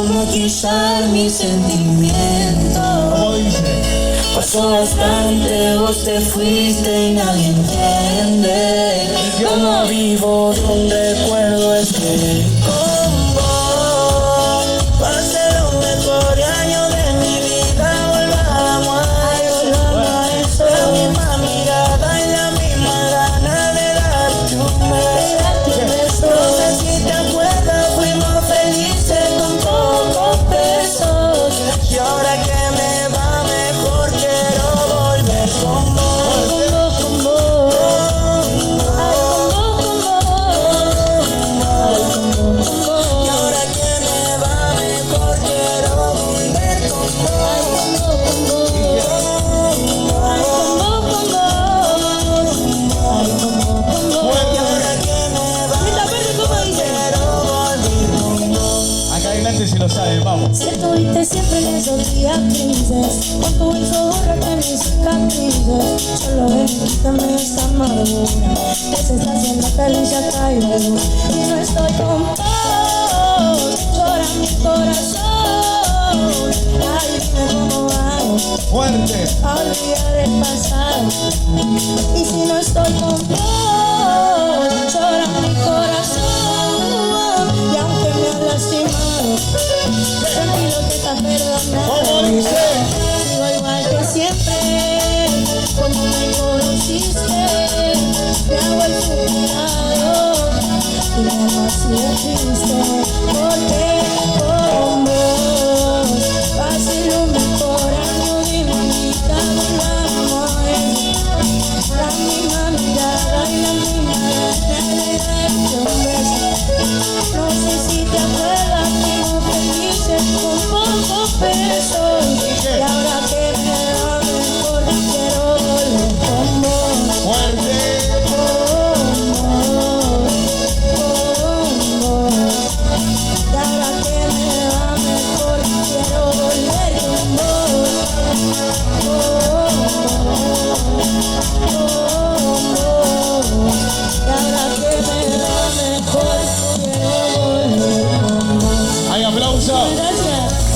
maquillar mis sentimientos. ¿Cómo dice? Pasó bastante, vos te fuiste y nadie entiende. Yo no vivo de un recuerdo, es que con vos pasé los mejores años de mi vida. Volvamos a eso, la misma mirada y la misma gana de darte un beso. No sé si te acuerdas, fuimos felices con pocos pesos. Y ahora que me va mejor, quiero volver con vos. Con vos, y ahora que me va mejor, quiero volver con vos. Y ahora que me va mejor, quiero volver con vos. Acá adelante si lo saben, vamos. Si estuviste siempre en esos días grises, con tu hijo borraste mis cicatrices. Solo ven, quítame esa amargura que se está haciendo feliz acá y luego. Y no estoy con vos, llora mi corazón. Ay, dime cómo hago Fuerte. a olvidar el pasado. Y si no estoy con vos, llora mi corazón. Y aunque me has lastimado, tranquilo que está perdonado. ¿Cómo dice? Sigo igual que siempre, como me conociste. Me hago el superado y me hago así de triste. Porque con vos pasé lo mejor año de mi vida. Volvamos a eso, la misma mirada y la misma gana de darte un beso. No sé si te acuerdas, fuimos felices con pocos pesos. Y ahora